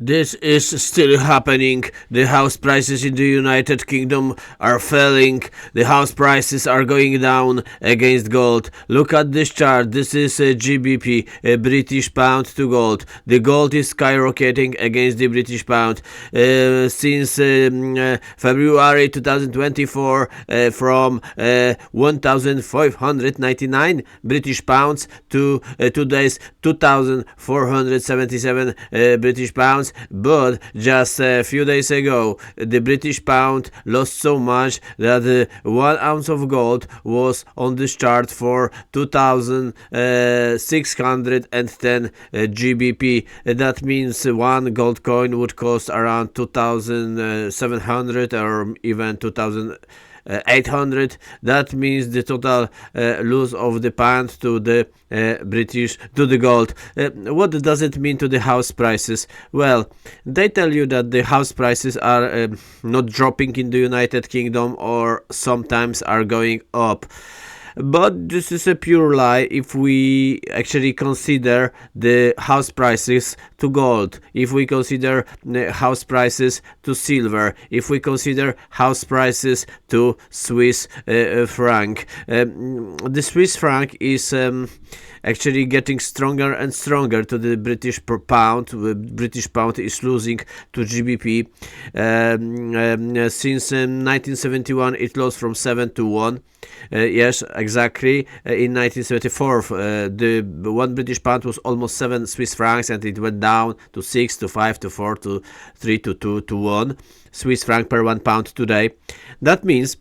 This is still happening. The house prices in the United Kingdom are falling. The house prices are going down against gold. Look at this chart. This is a GBP, a British pound to gold. The gold is skyrocketing against the British pound since February 2024 from 1,599 British pounds to today's 2,477 British pounds. But just a few days ago, the British pound lost so much that 1 ounce of gold was on this chart for 2,610 GBP. That means one gold coin would cost around 2,700 or even 2,800. That means the total loss of the pound to the gold. What does it mean to the house prices? Well, they tell you that the house prices are not dropping in the United Kingdom or sometimes are going up. But this is a pure lie if we actually consider the house prices to gold, if we consider house prices to silver, if we consider house prices to Swiss franc. The Swiss franc is actually getting stronger and stronger to the British pound. The British pound is losing to GBP. Since 1971, it lost from 7 to 1. Yes, exactly. In 1974, the 1 British pound was almost 7 Swiss francs, and it went down to 6, to 5, to 4, to 3, to 2, to 1 Swiss franc per 1 pound today. That means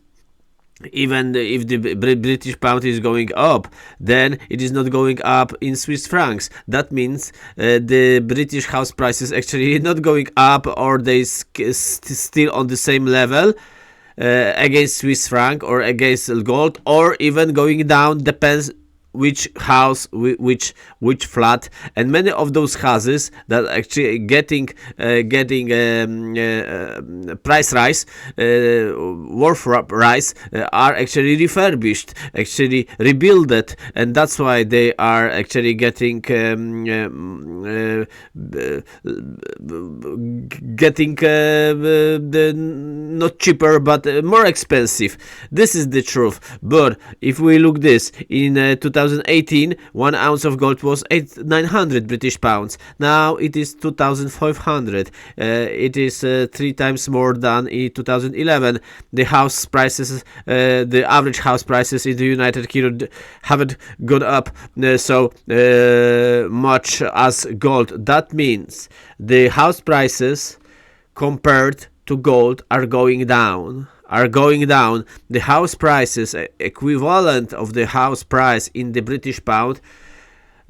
even if the British pound is going up, then it is not going up in Swiss francs. That means the British house prices actually not going up, or they still on the same level against Swiss franc or against gold, or even going down, depends which house, which flat. And many of those houses that actually getting price rise, worth rise, are actually refurbished, actually rebuilt, and that's why they are actually getting not cheaper but more expensive. This is the truth. But if we look this in 2018, 1 ounce of gold was 900 British pounds. Now it is 2,500. It is 3 times more than in 2011. The house prices, the average house prices in the United Kingdom haven't gone up so much as gold. That means the house prices compared to gold are going down. The house prices equivalent of the house price in the British pound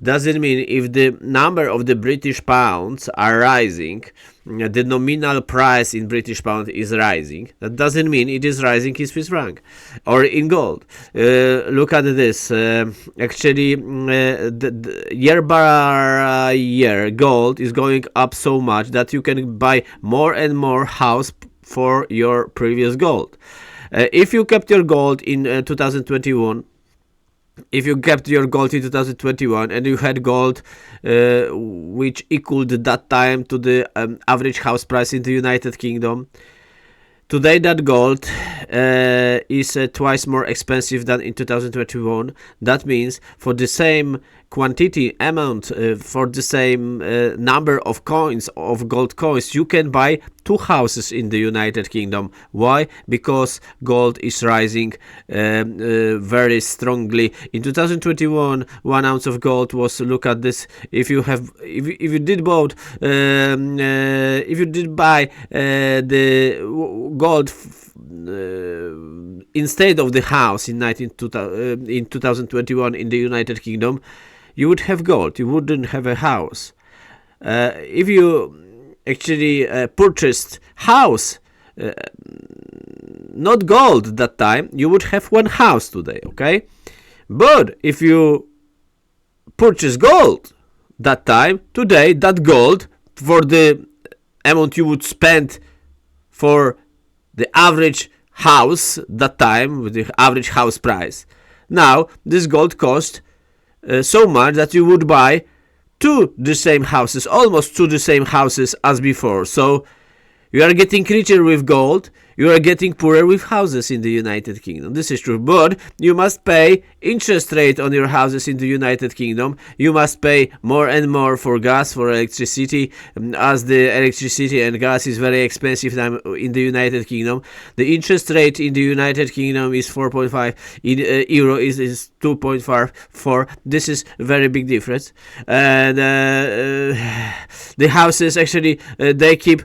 doesn't mean if the number of the British pounds are rising, the nominal price in British pound is rising. That doesn't mean it is rising in Swiss franc or in gold. Look at this. Actually, the year by year, gold is going up so much that you can buy more and more house for your previous gold. If you kept your gold in 2021, and you had gold which equaled that time to the average house price in the United Kingdom, today that gold is twice more expensive than in 2021. That means for the same quantity amount, for the same number of coins, of gold coins, you can buy 2 houses in the United Kingdom. Why? Because gold is rising very strongly. In 2021, 1 ounce of gold was, look at this, if you did buy the gold instead of the house in 2021 in the United Kingdom, you would have gold, you wouldn't have a house. If you actually purchased house, not gold that time, you would have 1 house today, okay? But if you purchase gold that time, today that gold, for the amount you would spend for the average house that time, with the average house price, now this gold cost so much that you would buy to the same houses, almost to the same houses as before. So you are getting richer with gold, you are getting poorer with houses in the United Kingdom. This is true. But you must pay interest rate on your houses in the United Kingdom. You must pay more and more for gas, for electricity, as the electricity and gas is very expensive now in the United Kingdom. The interest rate in the United Kingdom is 4.5, in euro is 2.4. This is a very big difference. And the houses actually they keep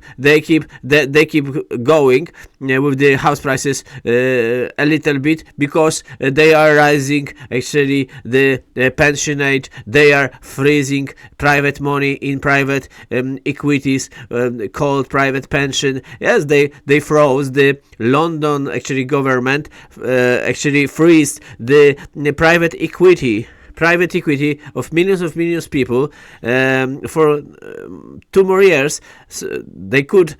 going with the house prices a little bit, because they are rising. Actually, the pension age, they are freezing private money in private equities called private pension. Yes, they froze. The London actually government actually freezed the private equity of millions of people for 2 more years. So they could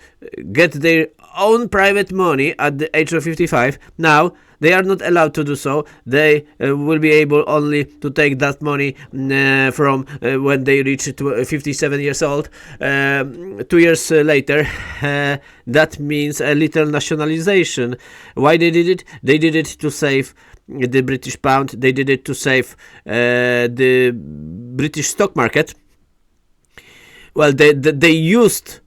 get their own private money at the age of 55. Now they are not allowed to do so. They will be able only to take that money from when they reach 57 years old. 2 years later, that means a little nationalization. Why they did it? They did it to save the British pound. They did it to save the British stock market. Well, they used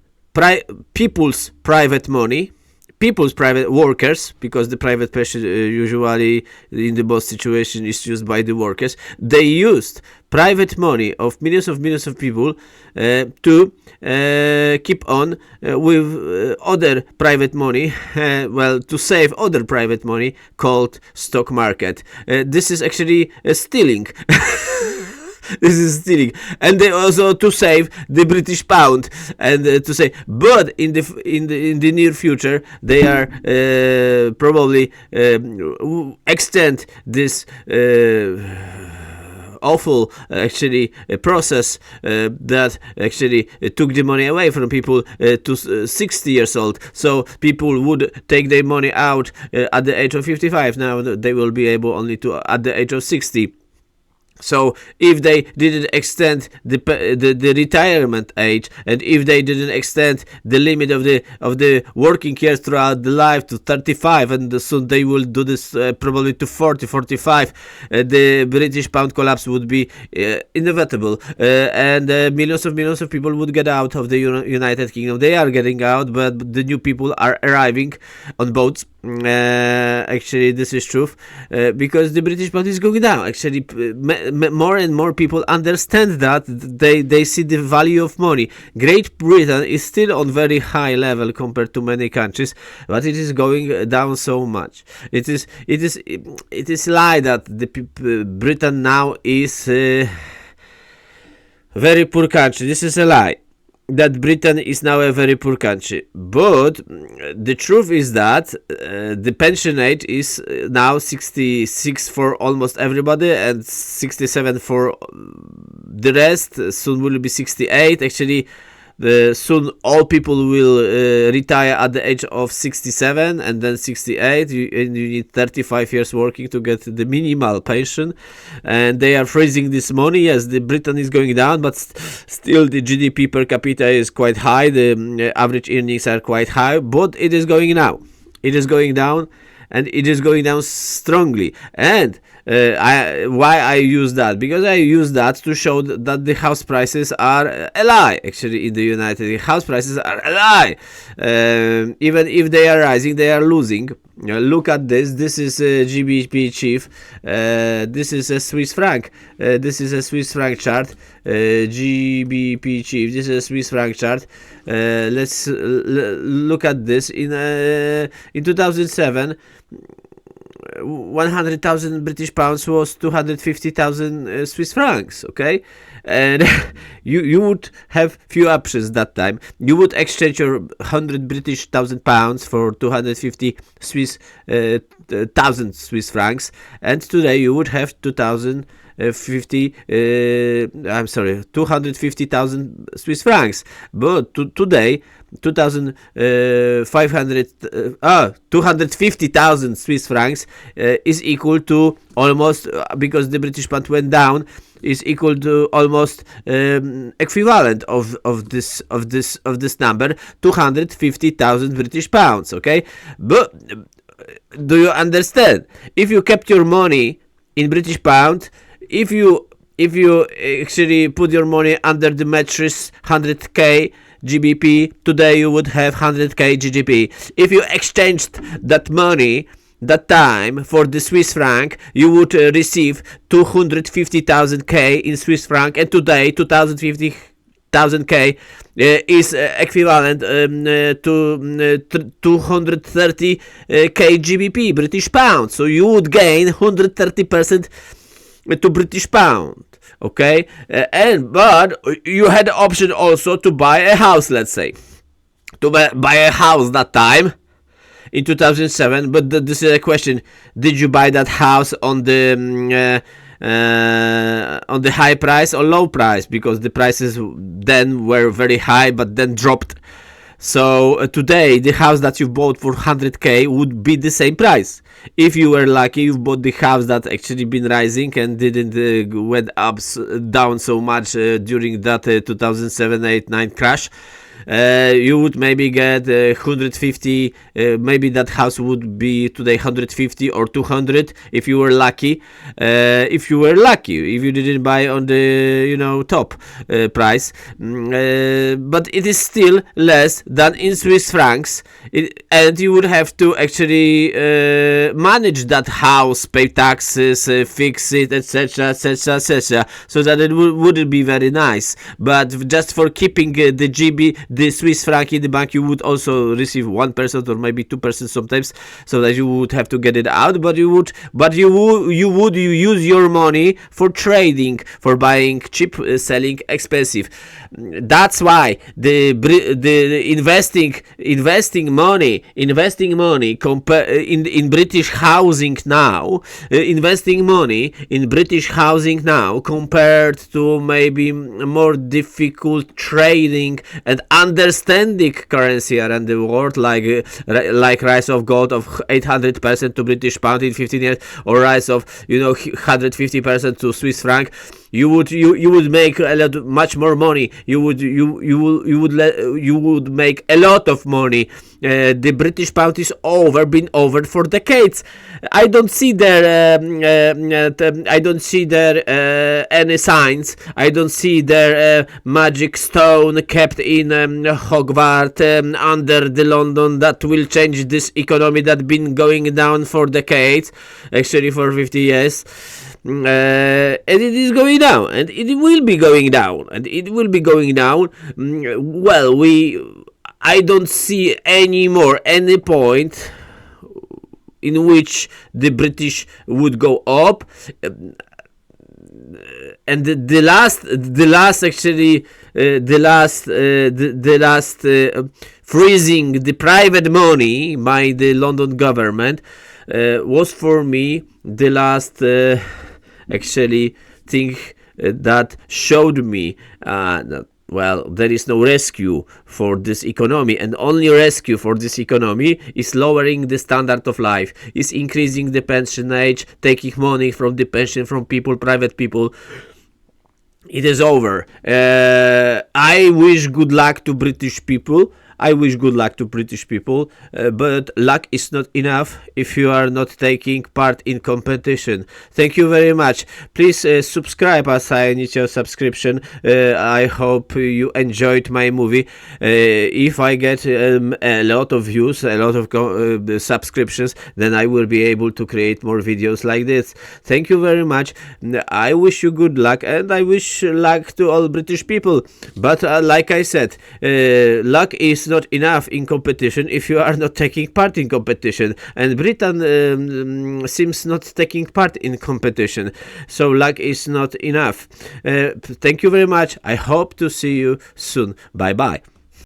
people's private money, people's private workers, because the private pension usually in the most situation is used by the workers. They used private money of millions of people to keep on with other private money, to save other private money called stock market. This is actually stealing. This is stealing. And they also to save the British pound, and to say, but in the near future they are probably extend this awful actually process that actually took the money away from people to 60 years old. So people would take their money out at the age of 55. Now they will be able only to at the age of 60. So if they didn't extend the retirement age, and if they didn't extend the limit of the working years throughout the life to 35, and soon they will do this probably to 40, 45, the British pound collapse would be inevitable, and millions of people would get out of the United Kingdom. They are getting out, but the new people are arriving on boats. Actually, this is true, because the British pound is going down. Actually, more and more people understand that. They see the value of money. Great Britain is still on very high level compared to many countries, but it is going down so much. It is lie that the Britain now is a very poor country. This is a lie, that Britain is now a very poor country. But the truth is that the pension age is now 66 for almost everybody, and 67 for the rest. Soon will be 68. Actually, soon all people will retire at the age of 67, and then 68. You need 35 years working to get the minimal pension, and they are freezing this money. Yes, the Britain is going down, but still the GDP per capita is quite high. The average earnings are quite high, but it is going now. It is going down, and it is going down strongly. And why I use that? Because I use that to show that the house prices are a lie. Actually, in the United house prices are a lie. Even if they are rising, they are losing. Look at this. This is a GBP chief. This is a Swiss franc. This is a Swiss franc chart. GBP chief. This is a Swiss franc chart. Let's look at this. In 2007. 100,000 British pounds was 250,000 Swiss francs. Okay, and you would have few options that time. You would exchange your 100 British thousand pounds for 250 thousand Swiss francs, and today you would have 2,000 250,000 Swiss francs. But today, 250,000 Swiss francs is equal to almost, because the British pound went down, is equal to almost equivalent of this number, 250,000 British pounds. Okay, but do you understand? If you kept your money in British pound, if you actually put your money under the mattress, 100k GBP, today you would have 100k GBP. If you exchanged that money that time for the Swiss franc, you would receive 250,000 K in Swiss franc, and today 250,000 K is equivalent to 230 K GBP, British pound. So you would gain 130% to British pound. Okay, but you had the option also to buy a house, let's say, to buy a house that time in 2007. But this is a question: did you buy that house on the high price or low price? Because the prices then were very high, but then dropped. So today, the house that you bought for 100k would be the same price. If you were lucky, you bought the house that actually been rising and didn't went down so much during that 2007-8-9 crash. You would maybe get 150, maybe that house would be today 150 or 200 if you were lucky. If you didn't buy on the top price, but it is still less than in Swiss francs, and you would have to actually manage that house, pay taxes, fix it, etc., etc., so that it wouldn't be very nice. But just for keeping the Swiss franc in the bank, you would also receive 1% or maybe 2% sometimes, so that you would have to get it out. But you would use your money for trading, for buying cheap, selling expensive. That's why the investing money in British housing now, investing money in British housing now compared to maybe more difficult trading and understanding currency around the world, like rise of gold of 800% to British pound in 15 years, or rise of 150% to Swiss franc. You would make much more money. You would make a lot of money. The British pound is been over for decades. I don't see there any signs. I don't see there magic stone kept in Hogwarts under the London that will change this economy that been going down for decades, actually for 50 years. And it is going down, and it will be going down, Well, I don't see any point in which the British would go up, and the last freezing the private money by the London government was for me the last actually thing that showed me that, well, there is no rescue for this economy, and only rescue for this economy is lowering the standard of life, is increasing the pension age, taking money from the pension from private people. It is over. I wish good luck to British people. But luck is not enough if you are not taking part in competition. Thank you very much. Please subscribe, as I need your subscription. I hope you enjoyed my movie. If I get a lot of views, a lot of subscriptions, then I will be able to create more videos like this. Thank you very much. I wish you good luck, and I wish luck to all British people. But like I said, luck is not enough in competition if you are not taking part in competition, and Britain seems not taking part in competition, so luck is not enough. Thank you very much. I hope to see you soon. Bye bye.